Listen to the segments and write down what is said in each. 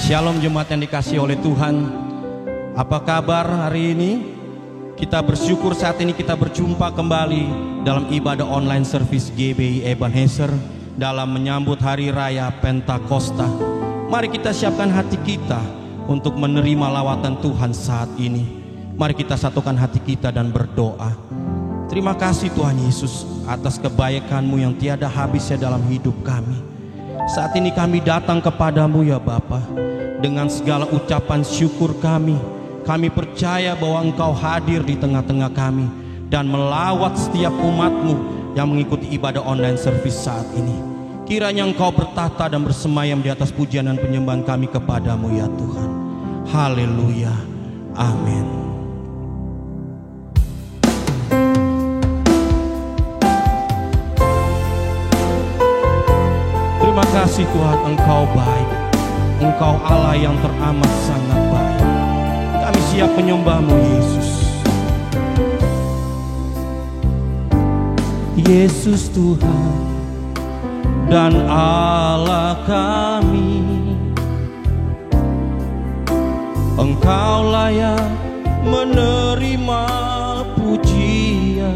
Shalom jemaat yang dikasihi oleh Tuhan. Apa kabar hari ini? Kita bersyukur saat ini kita berjumpa kembali dalam ibadah online service GBI Ebenezer dalam menyambut hari raya Pentakosta. Mari kita siapkan hati kita untuk menerima lawatan Tuhan saat ini. Mari kita satukan hati kita dan berdoa. Terima kasih Tuhan Yesus atas kebaikan-Mu yang tiada habisnya dalam hidup kami. Saat ini kami datang kepadamu ya Bapa, dengan segala ucapan syukur kami percaya bahwa Engkau hadir di tengah-tengah kami dan melawat setiap umat-Mu yang mengikuti ibadah online service saat ini. Kiranya Engkau bertahta dan bersemayam di atas pujian dan penyembahan kami kepadamu ya Tuhan. Haleluya, amin. Terima kasih Tuhan, Engkau baik, Engkau Allah yang teramat sangat baik. Kami siap menyembah-Mu Yesus. Yesus Tuhan dan Allah kami, Engkau layak menerima pujian,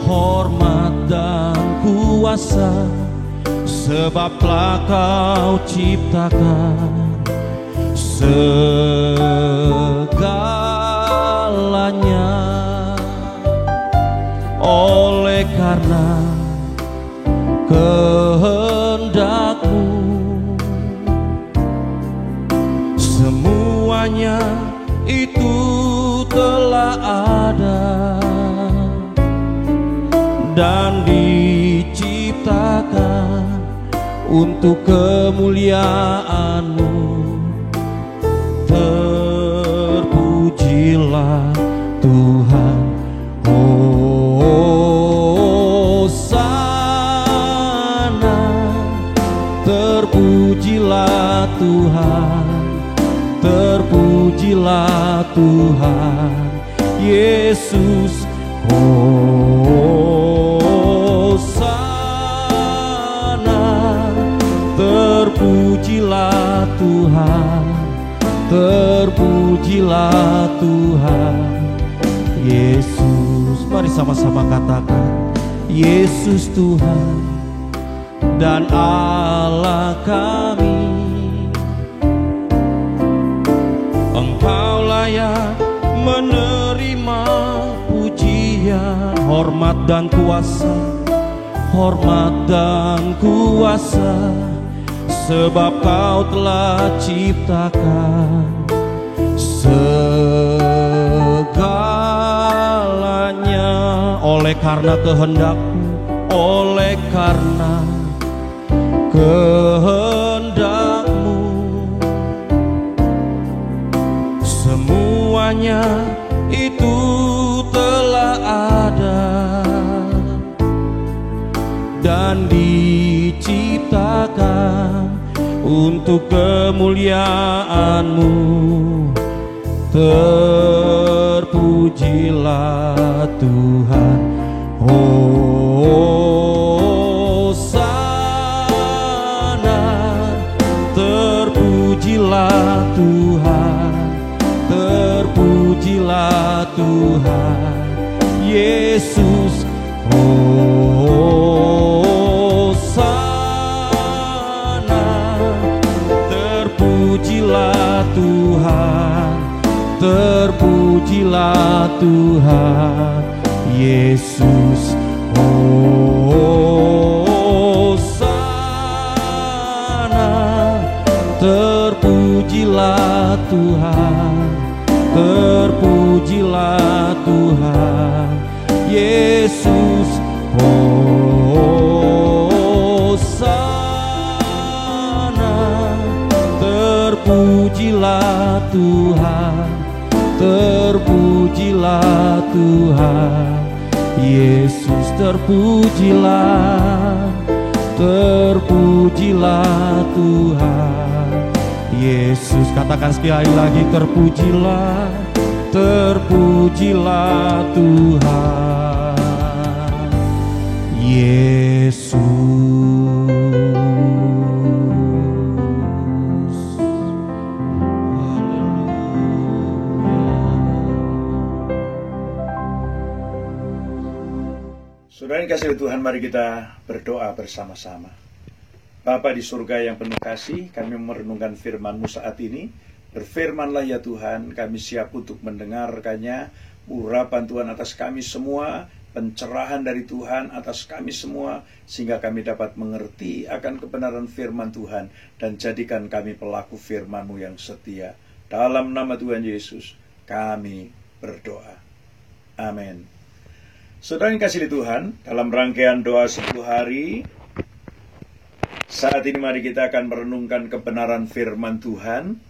hormat dan kuasa, sebab telah Kau ciptakan segalanya. Oleh karena kehendak-Mu, semuanya itu telah ada dan diciptakan untuk kemuliaan-Mu. Terpujilah Tuhan, Hosana. Terpujilah Tuhan, terpujilah Tuhan Yesus. Hosana, terpujilah Tuhan, terpujilah Tuhan Yesus. Mari sama-sama katakan, Yesus Tuhan dan Allah kami, Engkau layak menerima pujian, hormat dan kuasa, hormat dan kuasa, sebab Kau telah ciptakan segalanya. Oleh karena kehendak-Mu, oleh karena kehendak-Mu, semuanya itu telah ada dan diciptakan untuk kemuliaan-Mu. Terpujilah Tuhan, Hosana. Terpujilah Tuhan, terpujilah Tuhan Yesus. Hosana, terpujilah Tuhan, terpujilah Tuhan Yesus. Hosana, terpujilah Tuhan, terpujilah Tuhan Yesus. Hosana, terpujilah Tuhan, terpujilah Tuhan Yesus. Terpujilah, terpujilah Tuhan Yesus. Katakan sekali lagi, terpujilah, terpujilah Tuhan Yesus. Saudara yang kasih Tuhan, mari kita berdoa bersama-sama. Bapa di surga yang penuh kasih, kami merenungkan firman-Mu saat ini. Berfirmanlah ya Tuhan, kami siap untuk mendengarkannya. Urapan Tuhan atas kami semua, pencerahan dari Tuhan atas kami semua, sehingga kami dapat mengerti akan kebenaran firman Tuhan, dan jadikan kami pelaku firman-Mu yang setia. Dalam nama Tuhan Yesus, kami berdoa. Amin. Saudara yang kasih di Tuhan, dalam rangkaian doa 10 hari, saat ini mari kita akan merenungkan kebenaran firman Tuhan.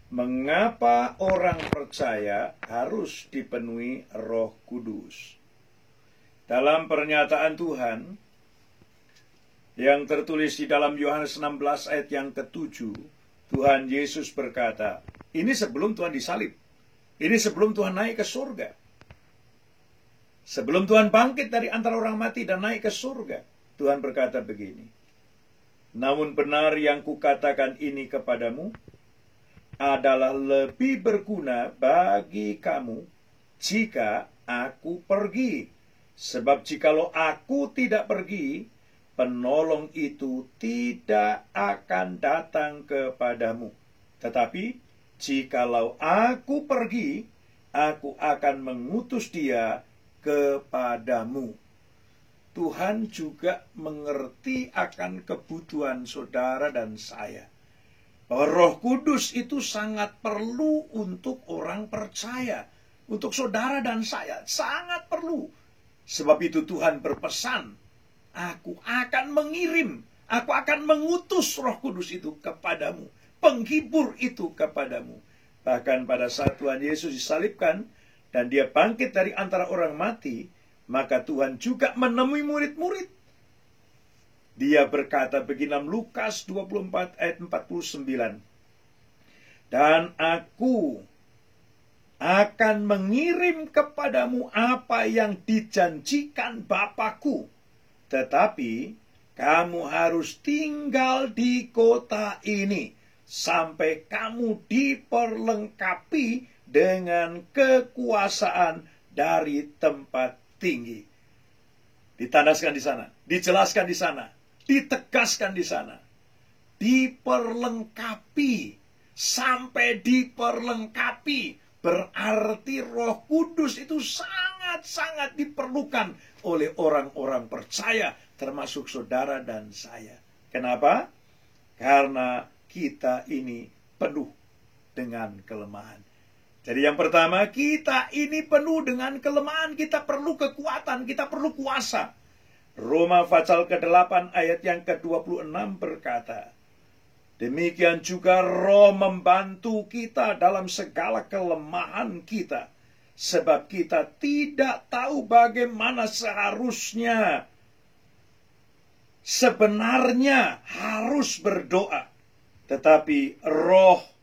Mengapa orang percaya harus dipenuhi Roh Kudus? Dalam pernyataan Tuhan yang tertulis di dalam Yohanes 16 ayat yang ke-7, Tuhan Yesus berkata, ini sebelum Tuhan disalib, ini sebelum Tuhan naik ke surga. Sebelum Tuhan bangkit dari antara orang mati dan naik ke surga, Tuhan berkata begini, namun benar yang kukatakan ini kepadamu adalah lebih berguna bagi kamu jika aku pergi. Sebab jikalau aku tidak pergi, penolong itu tidak akan datang kepadamu. Tetapi jikalau aku pergi, aku akan mengutus dia kepadamu. Tuhan juga mengerti akan kebutuhan saudara dan saya, bahwa Roh Kudus itu sangat perlu untuk orang percaya, untuk saudara dan saya, sangat perlu. Sebab itu Tuhan berpesan, aku akan mengirim, aku akan mengutus Roh Kudus itu kepadamu, penghibur itu kepadamu. Bahkan pada saat Tuhan Yesus disalibkan dan dia bangkit dari antara orang mati, maka Tuhan juga menemui murid-murid. Dia berkata begini dalam Lukas 24 ayat 49. Dan aku akan mengirim kepadamu apa yang dijanjikan Bapakku. Tetapi kamu harus tinggal di kota ini sampai kamu diperlengkapi dengan kekuasaan dari tempat tinggi. Ditandaskan di sana, dijelaskan di sana, ditegaskan di sana. Diperlengkapi, sampai diperlengkapi. Berarti Roh Kudus itu sangat-sangat diperlukan oleh orang-orang percaya, termasuk saudara dan saya. Kenapa? Karena kita ini penuh dengan kelemahan. Jadi yang pertama, kita ini penuh dengan kelemahan, kita perlu kekuatan, kita perlu kuasa. Roma pasal ke-8 ayat yang ke-26 berkata, demikian juga Roh membantu kita dalam segala kelemahan kita, sebab kita tidak tahu bagaimana sebenarnya harus berdoa. Tetapi Roh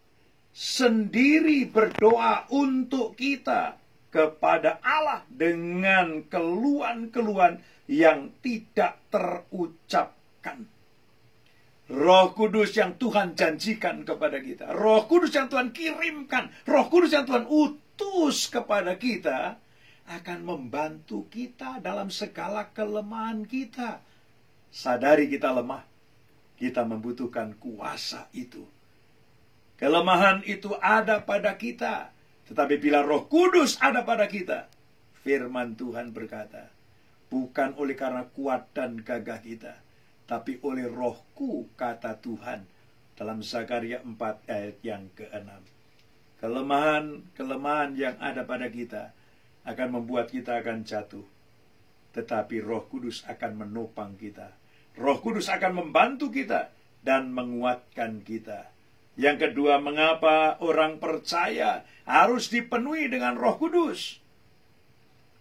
sendiri berdoa untuk kita kepada Allah dengan keluhan-keluhan yang tidak terucapkan. Roh Kudus yang Tuhan janjikan kepada kita, Roh Kudus yang Tuhan kirimkan, Roh Kudus yang Tuhan utus kepada kita, akan membantu kita dalam segala kelemahan kita. Sadari kita lemah, kita membutuhkan kuasa itu. Kelemahan itu ada pada kita. Tetapi bila Roh Kudus ada pada kita, firman Tuhan berkata, bukan oleh karena kuat dan gagah kita, tapi oleh Rohku, kata Tuhan dalam Zakaria 4 ayat yang ke-6. Kelemahan yang ada pada kita akan membuat kita akan jatuh. Tetapi Roh Kudus akan menopang kita. Roh Kudus akan membantu kita dan menguatkan kita. Yang kedua, mengapa orang percaya harus dipenuhi dengan Roh Kudus?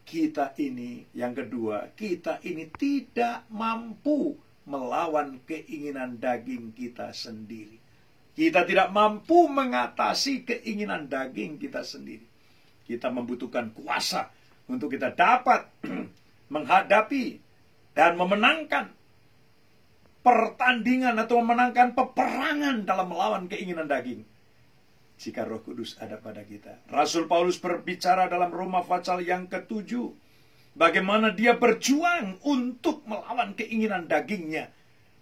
Kita ini, yang kedua, kita ini tidak mampu melawan keinginan daging kita sendiri. Kita tidak mampu mengatasi keinginan daging kita sendiri. Kita membutuhkan kuasa untuk kita dapat menghadapi dan memenangkan pertandingan atau memenangkan peperangan dalam melawan keinginan daging. Jika Roh Kudus ada pada kita. Rasul Paulus berbicara dalam Roma pasal yang ke-7. bagaimana dia berjuang untuk melawan keinginan dagingnya.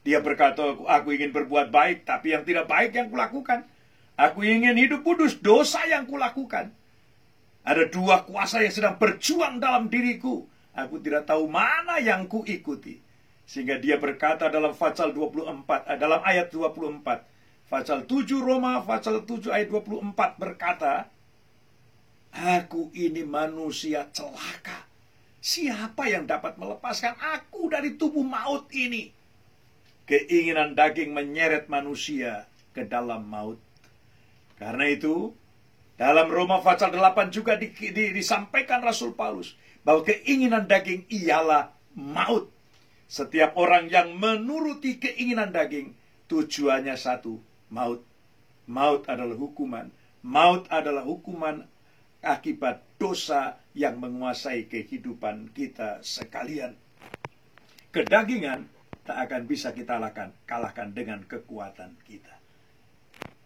Dia berkata, aku ingin berbuat baik, tapi yang tidak baik yang kulakukan. Aku ingin hidup kudus, dosa yang kulakukan. Ada dua kuasa yang sedang berjuang dalam diriku. Aku tidak tahu mana yang kuikuti. Sehingga dia berkata dalam pasal 24, dalam ayat 24. Pasal 7 Roma, pasal 7 ayat 24 berkata, aku ini manusia celaka. Siapa yang dapat melepaskan aku dari tubuh maut ini? Keinginan daging menyeret manusia ke dalam maut. Karena itu, dalam Roma pasal 8 juga disampaikan Rasul Paulus bahwa keinginan daging ialah maut. Setiap orang yang menuruti keinginan daging, tujuannya satu, maut. Maut adalah hukuman. Maut adalah hukuman akibat dosa yang menguasai kehidupan kita sekalian. Kedagingan tak akan bisa kita kalahkan dengan kekuatan kita.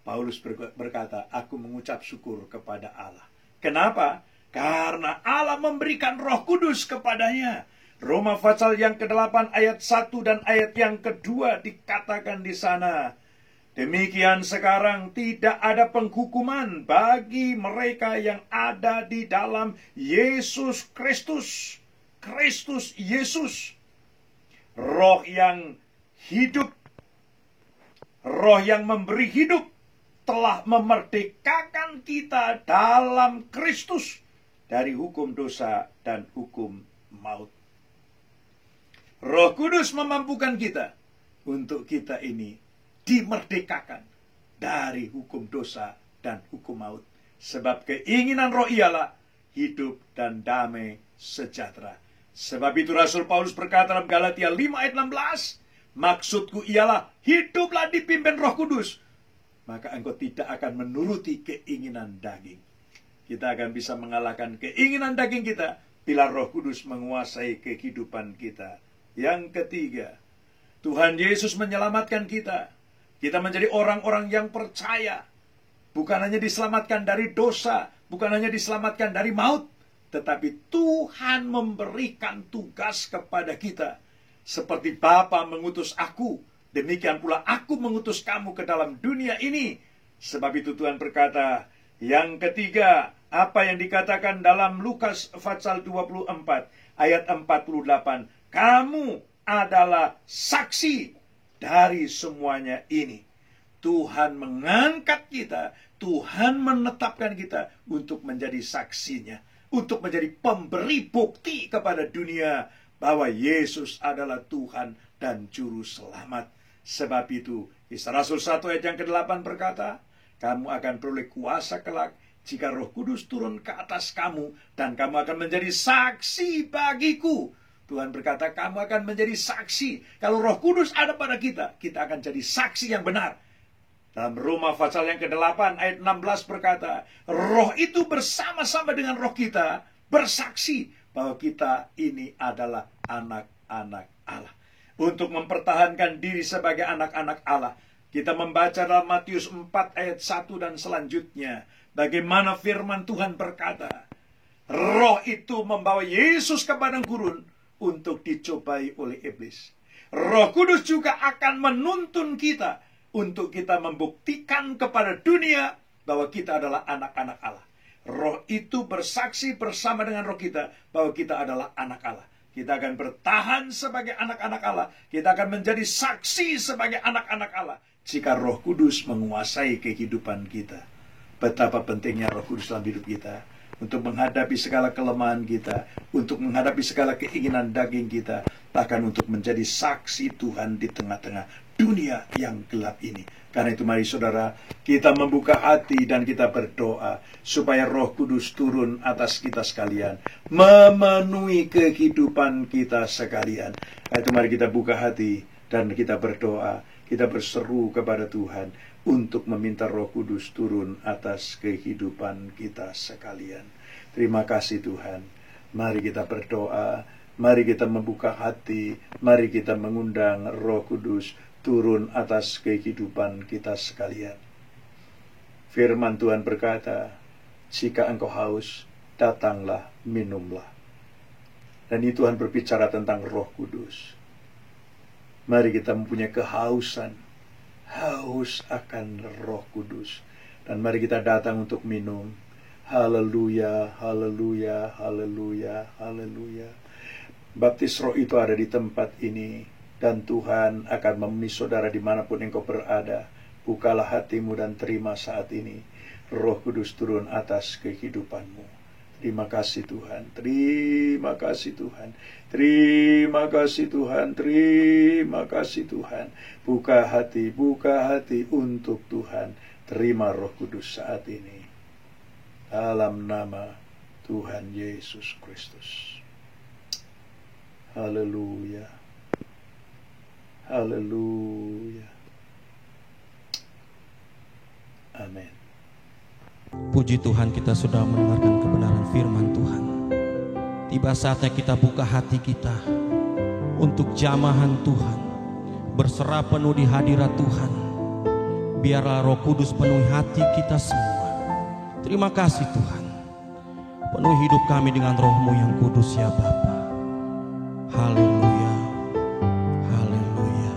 Paulus berkata, aku mengucap syukur kepada Allah. Kenapa? Karena Allah memberikan Roh Kudus kepadanya. Roma pasal yang ke-8 ayat 1 dan ayat yang kedua dikatakan di sana. Demikian sekarang tidak ada penghukuman bagi mereka yang ada di dalam Yesus Kristus. Kristus Yesus. Roh yang hidup, roh yang memberi hidup, telah memerdekakan kita dalam Kristus dari hukum dosa dan hukum maut. Roh Kudus memampukan kita untuk kita ini dimerdekakan dari hukum dosa dan hukum maut. Sebab keinginan roh ialah hidup dan damai sejahtera. Sebab itu Rasul Paulus berkata dalam Galatia 5 ayat 16, maksudku ialah hiduplah dipimpin Roh Kudus, maka engkau tidak akan menuruti keinginan daging. Kita akan bisa mengalahkan keinginan daging kita bila Roh Kudus menguasai kehidupan kita. Yang ketiga, Tuhan Yesus menyelamatkan kita. Kita menjadi orang-orang yang percaya. Bukan hanya diselamatkan dari dosa, bukan hanya diselamatkan dari maut, tetapi Tuhan memberikan tugas kepada kita. Seperti Bapa mengutus aku, demikian pula aku mengutus kamu ke dalam dunia ini. Sebab itu Tuhan berkata, yang ketiga, apa yang dikatakan dalam Lukas pasal 24 ayat 48. Kamu adalah saksi dari semuanya ini. Tuhan mengangkat kita, Tuhan menetapkan kita untuk menjadi saksinya, untuk menjadi pemberi bukti kepada dunia bahwa Yesus adalah Tuhan dan Juru Selamat. Sebab itu, Kisah Rasul 1 ayat yang ke-8 berkata, kamu akan peroleh kuasa kelak jika Roh Kudus turun ke atas kamu, dan kamu akan menjadi saksi bagiku. Tuhan berkata, kamu akan menjadi saksi. Kalau Roh Kudus ada pada kita, kita akan jadi saksi yang benar. Dalam Roma pasal yang ke-8 ayat 16 berkata, Roh itu bersama-sama dengan roh kita bersaksi bahwa kita ini adalah anak-anak Allah. Untuk mempertahankan diri sebagai anak-anak Allah, kita membaca dalam Matius 4 ayat 1 dan selanjutnya, bagaimana firman Tuhan berkata, Roh itu membawa Yesus ke padang gurun untuk dicobai oleh iblis. Roh Kudus juga akan menuntun kita untuk kita membuktikan kepada dunia bahwa kita adalah anak-anak Allah. Roh itu bersaksi bersama dengan roh kita bahwa kita adalah anak Allah. Kita akan bertahan sebagai anak-anak Allah. Kita akan menjadi saksi sebagai anak-anak Allah jika Roh Kudus menguasai kehidupan kita. Betapa pentingnya Roh Kudus dalam hidup kita untuk menghadapi segala kelemahan kita, untuk menghadapi segala keinginan daging kita, bahkan untuk menjadi saksi Tuhan di tengah-tengah dunia yang gelap ini. Karena itu mari saudara, kita membuka hati dan kita berdoa supaya Roh Kudus turun atas kita sekalian, memenuhi kehidupan kita sekalian. Karena itu mari kita buka hati dan kita berdoa, kita berseru kepada Tuhan untuk meminta Roh Kudus turun atas kehidupan kita sekalian. Terima kasih Tuhan. Mari kita berdoa, mari kita membuka hati, mari kita mengundang Roh Kudus turun atas kehidupan kita sekalian. Firman Tuhan berkata, jika engkau haus, datanglah minumlah. Dan ini Tuhan berbicara tentang Roh Kudus. Mari kita mempunyai kehausan, haus akan Roh Kudus. Dan mari kita datang untuk minum. Haleluya, haleluya, haleluya, haleluya. Baptis Roh itu ada di tempat ini. Dan Tuhan akan memenuhi saudara dimanapun engkau berada. Bukalah hatimu dan terima saat ini Roh Kudus turun atas kehidupanmu. Terima kasih Tuhan, terima kasih Tuhan, terima kasih Tuhan, terima kasih Tuhan. Buka hati untuk Tuhan. Terima Roh Kudus saat ini. Dalam nama Tuhan Yesus Kristus. Haleluya. Haleluya. Amin. Puji Tuhan, kita sudah mendengarkan kebenaran firman Tuhan. Tiba saatnya kita buka hati kita untuk jamahan Tuhan, berserah penuh di hadirat Tuhan. Biarlah Roh Kudus penuhi hati kita semua. Terima kasih Tuhan. Penuhi hidup kami dengan Roh-Mu yang kudus ya Bapa. Haleluya. Haleluya.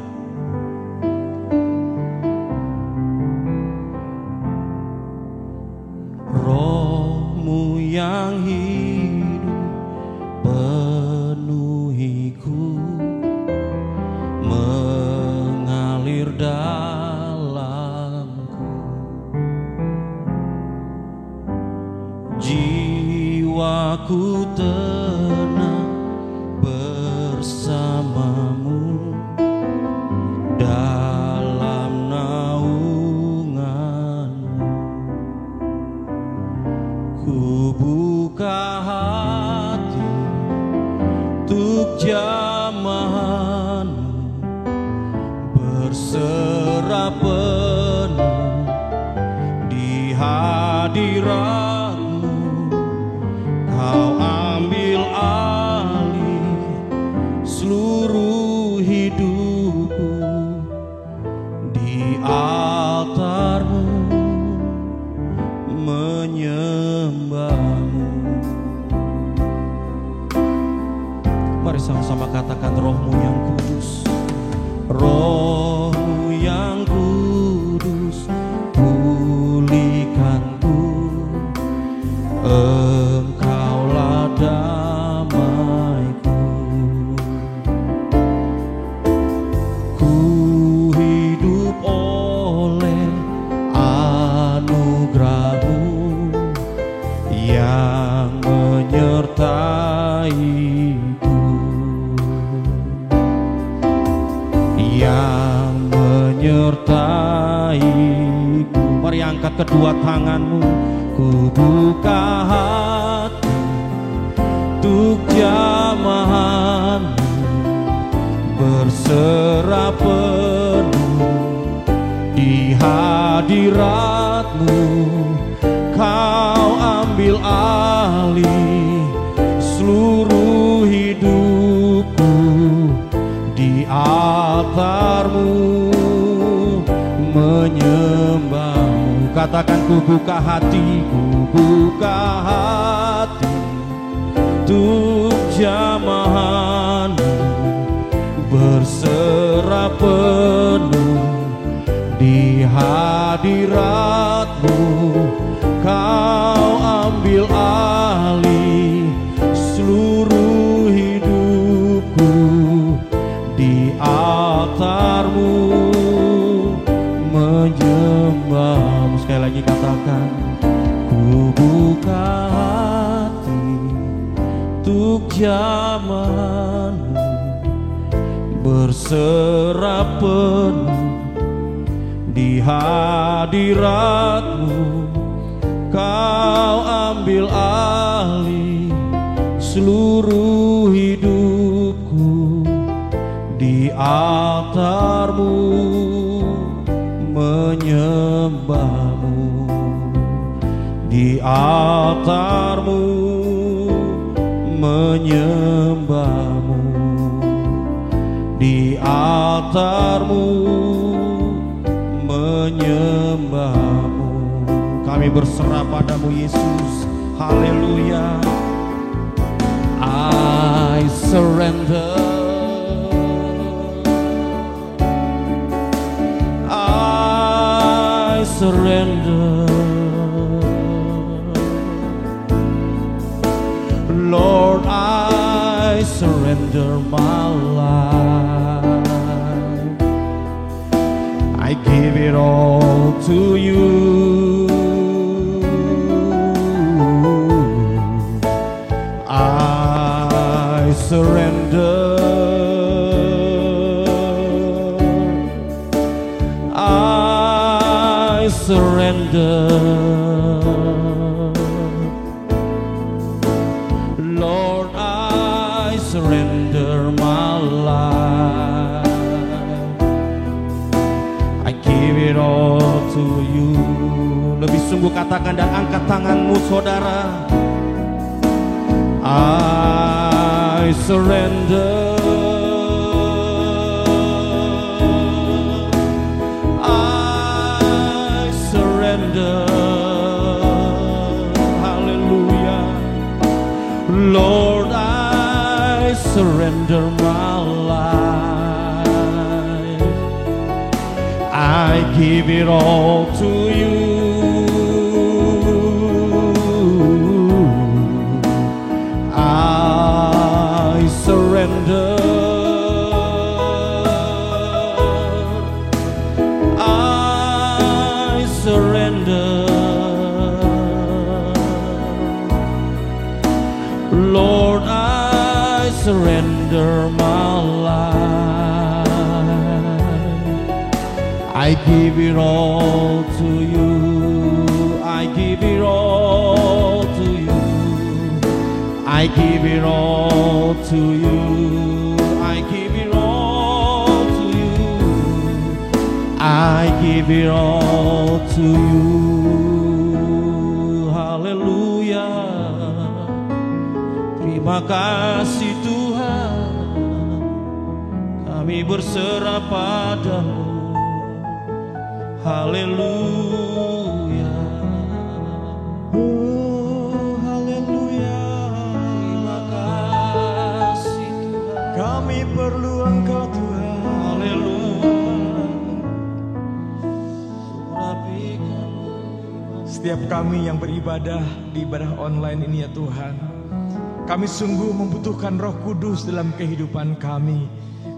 Roh-Mu yang hidup penuhiku, mengalir dalamku. Jiwaku tenang bersamamu dalam naunganmu. Ku buka hati untuk jamahanmu, berserah penuh di hadiratmu. Kau ambil alih seluruh hidupku, di altarmu menyembahmu. Mari sama-sama katakan Roh-Mu yang kudus. Roh-Mu yang kudus, pulihkanku. Engkaulah damaiku. Ku hidup oleh anugerah-Mu yang menyertaiku, yang menyertaiku. Mari angkat kedua tanganmu. Ku buka hati untuk jamahanmu, berserah penuh di hadiratmu. Kau ambil alih seluruh hidupku, di altarmu menyembahmu. Katakan ku buka hati untuk jamahanmu, berserah penuh di hadiratmu. Kau ambil alih seluruh hidupku, di altarmu menyembahmu. Sekali lagi katakan, ku buka hati untuk jamahanmu, berserah penuh di hadiratmu. Kau ambil alih seluruh hidupku, di altarmu menyembahmu, di altarmu menyembahmu, di altarmu menyembahmu. Kami berserah padamu Yesus. Haleluya. I I surrender. I surrender. Lord, I surrender my life. I give it all to you. I surrender. I surrender. Lord, I surrender my life. I give it all to you. Lebih sungguh katakan dan angkat tanganmu, saudara. I surrender. I surrender. Hallelujah. Lord, I surrender my life. I give it all to you. I surrender. I surrender. Lord, I surrender my life. I give it all to you. I give it all to you. I give it all to you. I give it all to you. I give it all to you. Hallelujah. Terima kasih Tuhan, kami berserah padamu. Haleluya. Oh, haleluya. Terima kasih Tuhan, kami perlu Engkau Tuhan. Haleluya. Setiap kami yang beribadah di ibadah online ini ya Tuhan, kami sungguh membutuhkan Roh Kudus dalam kehidupan kami.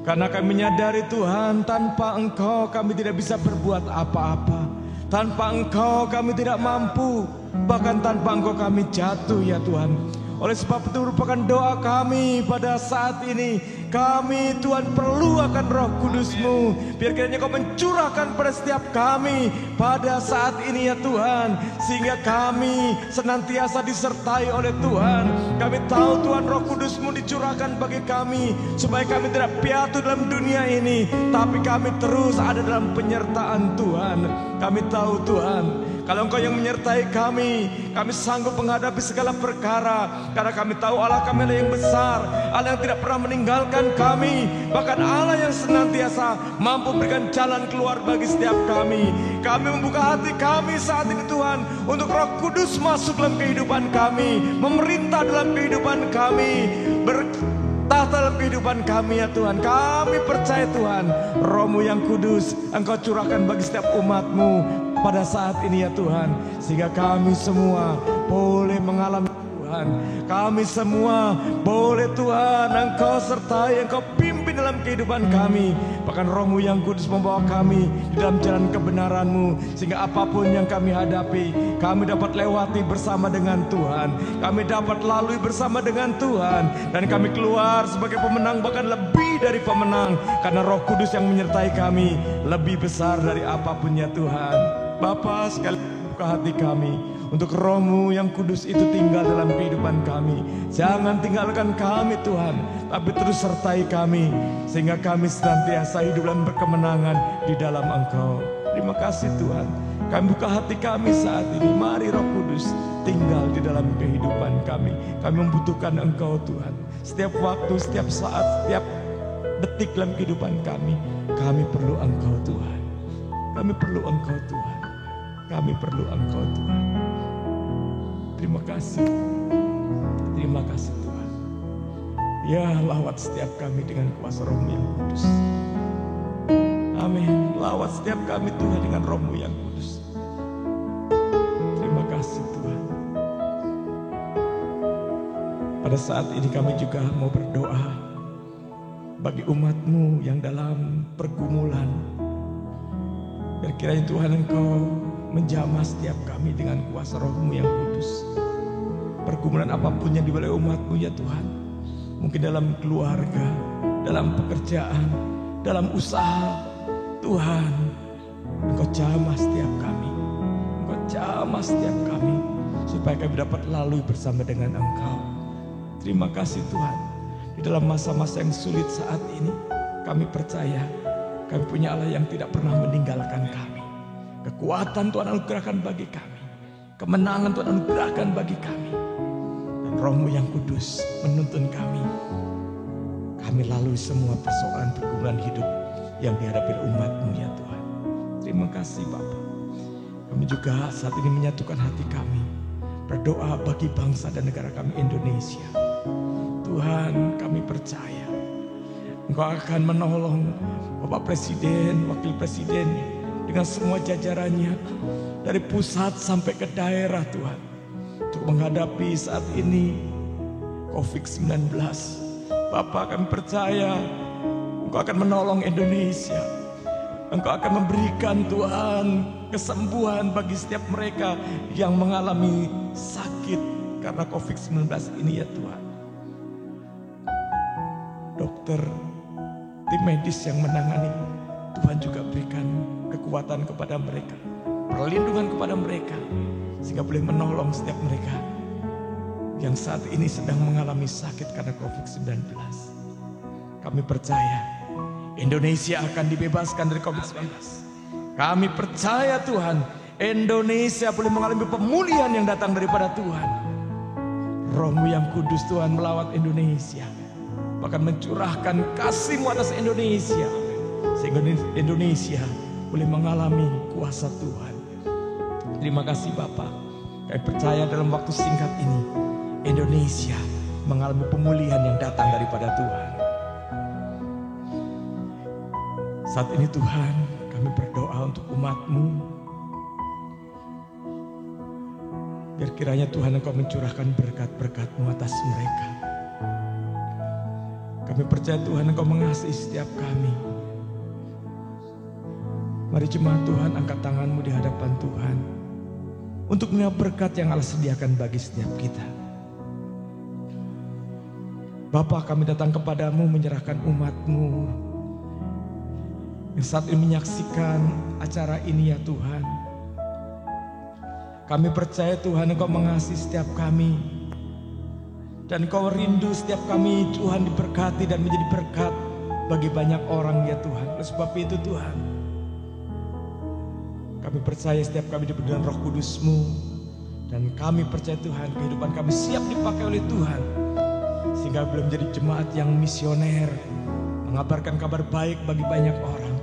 Karena kami menyadari Tuhan, tanpa Engkau kami tidak bisa berbuat apa-apa. Tanpa Engkau kami tidak mampu. Bahkan tanpa Engkau kami jatuh ya Tuhan. Oleh sebab itu merupakan doa kami pada saat ini. Kami Tuhan perlu akan Roh Kudus-Mu. Biar kiranya Kau mencurahkan pada setiap kami pada saat ini ya Tuhan. Sehingga kami senantiasa disertai oleh Tuhan. Kami tahu Tuhan Roh Kudus-Mu dicurahkan bagi kami. Supaya kami tidak piatu dalam dunia ini. Tapi kami terus ada dalam penyertaan Tuhan. Kami tahu Tuhan, kalau Engkau yang menyertai kami, kami sanggup menghadapi segala perkara. Karena kami tahu Allah kami adalah yang besar, Allah yang tidak pernah meninggalkan kami. Bahkan Allah yang senantiasa mampu berikan jalan keluar bagi setiap kami. Kami membuka hati kami saat ini Tuhan, untuk Roh Kudus masuk dalam kehidupan kami, memerintah dalam kehidupan kami, bertahta dalam kehidupan kami ya Tuhan. Kami percaya Tuhan, Roh-Mu yang kudus Engkau curahkan bagi setiap umat-Mu pada saat ini ya Tuhan. Sehingga kami semua boleh mengalami Tuhan. Kami semua boleh Tuhan Engkau sertai, Engkau pimpin dalam kehidupan kami. Bahkan Roh-Mu yang kudus membawa kami di dalam jalan kebenaran-Mu. Sehingga apapun yang kami hadapi, kami dapat lewati bersama dengan Tuhan. Kami dapat lalui bersama dengan Tuhan. Dan kami keluar sebagai pemenang, bahkan lebih dari pemenang. Karena Roh Kudus yang menyertai kami lebih besar dari apapun ya Tuhan. Bapa, sekali buka hati kami untuk Roh-Mu yang kudus itu tinggal dalam kehidupan kami. Jangan tinggalkan kami Tuhan, tapi terus sertai kami, sehingga kami senantiasa hidup dalam berkemenangan di dalam Engkau. Terima kasih Tuhan. Kami buka hati kami saat ini. Mari Roh Kudus tinggal di dalam kehidupan kami. Kami membutuhkan Engkau Tuhan. Setiap waktu, setiap saat, setiap detik dalam kehidupan kami. Kami perlu Engkau Tuhan. Kami perlu Engkau Tuhan. Kami perlu Engkau Tuhan. Terima kasih. Terima kasih Tuhan. Ya, lawat setiap kami dengan kuasa Roh-Mu yang kudus. Amin. Lawat setiap kami Tuhan dengan Roh-Mu yang kudus. Terima kasih Tuhan. Pada saat ini kami juga mau berdoa bagi umat-Mu yang dalam pergumulan. Biar kiranya Tuhan Engkau menjamah setiap kami dengan kuasa Roh-Mu yang kudus. Pergumulan apapun yang dibalai umat-Mu ya Tuhan. Mungkin dalam keluarga, dalam pekerjaan, dalam usaha. Tuhan, Engkau jamah setiap kami. Engkau jamah setiap kami. Supaya kami dapat lalui bersama dengan Engkau. Terima kasih Tuhan. Di dalam masa-masa yang sulit saat ini, kami percaya kami punya Allah yang tidak pernah meninggalkan kami. Kekuatan Tuhan anugerahkan bagi kami. Kemenangan Tuhan anugerahkan bagi kami. Dan Roh-Mu yang kudus menuntun kami. Kami lalui semua persoalan pergumulan hidup yang dihadapi umat-Mu ya Tuhan. Terima kasih Bapa. Kami juga saat ini menyatukan hati kami. Berdoa bagi bangsa dan negara kami Indonesia. Tuhan, kami percaya Engkau akan menolong Bapak Presiden, Wakil Presiden dengan semua jajarannya dari pusat sampai ke daerah Tuhan. Untuk menghadapi saat ini COVID-19. Bapak, kami percaya Engkau akan menolong Indonesia. Engkau akan memberikan Tuhan kesembuhan bagi setiap mereka yang mengalami sakit karena COVID-19 ini ya Tuhan. Dokter, tim medis yang menangani, Tuhan juga berikan kekuatan kepada mereka, perlindungan kepada mereka, sehingga boleh menolong setiap mereka yang saat ini sedang mengalami sakit karena COVID-19. Kami percaya Indonesia akan dibebaskan dari COVID-19. Kami percaya Tuhan, Indonesia boleh mengalami pemulihan yang datang daripada Tuhan. Roh-Mu yang kudus Tuhan melawat Indonesia, bahkan mencurahkan kasih-Mu atas Indonesia, sehingga Indonesia boleh mengalami kuasa Tuhan. Terima kasih Bapak. Kami percaya dalam waktu singkat ini Indonesia mengalami pemulihan yang datang daripada Tuhan. Saat ini Tuhan, kami berdoa untuk umat-Mu. Biar kiranya Tuhan Engkau mencurahkan berkat-berkat-Mu atas mereka. Kami percaya Tuhan Engkau mengasihi setiap kami. Mari jemaat Tuhan, angkat tangan-Mu di hadapan Tuhan. Untuk menerima berkat yang Allah sediakan bagi setiap kita. Bapa, kami datang kepadamu menyerahkan umat-Mu yang saat ini menyaksikan acara ini ya Tuhan. Kami percaya Tuhan Engkau mengasihi setiap kami. Dan Engkau rindu setiap kami Tuhan diberkati dan menjadi berkat bagi banyak orang ya Tuhan. Oleh sebab itu Tuhan, kami percaya setiap kami diberi dengan Roh Kudus-Mu. Dan kami percaya Tuhan kehidupan kami siap dipakai oleh Tuhan. Sehingga belum menjadi jemaat yang misioner, mengabarkan kabar baik bagi banyak orang.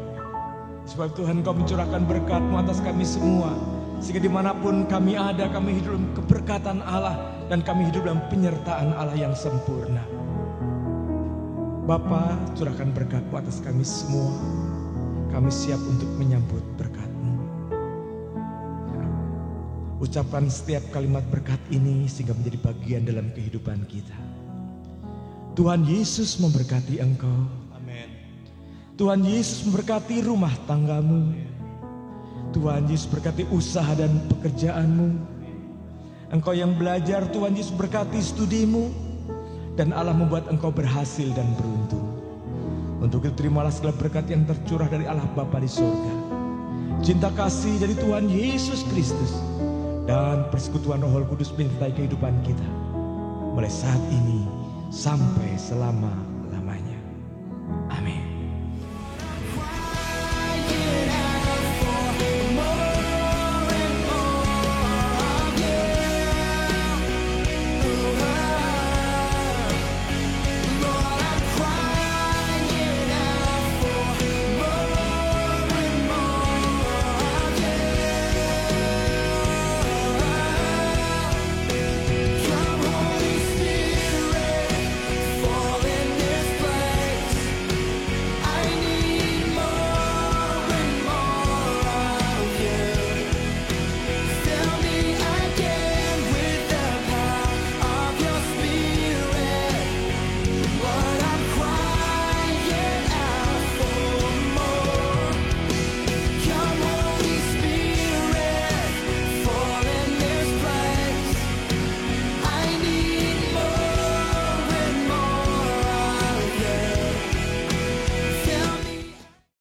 Sebab Tuhan Kau mencurahkan berkat-Mu atas kami semua. Sehingga dimanapun kami ada, kami hidup dalam keberkatan Allah. Dan kami hidup dalam penyertaan Allah yang sempurna. Bapa, curahkan berkat-Mu atas kami semua. Kami siap untuk menyambut berkat-Mu. Ucapkan setiap kalimat berkat ini sehingga menjadi bagian dalam kehidupan kita. Tuhan Yesus memberkati engkau. Amin. Tuhan Yesus memberkati rumah tanggamu. Tuhan Yesus berkati usaha dan pekerjaanmu. Engkau yang belajar, Tuhan Yesus berkati studimu. Dan Allah membuat engkau berhasil dan beruntung. Untuk itu terimalah segala berkat yang tercurah dari Allah Bapa di surga. Cinta kasih dari Tuhan Yesus Kristus. Dan persekutuan Roh Kudus menyertai kehidupan kita. Mulai saat ini sampai selama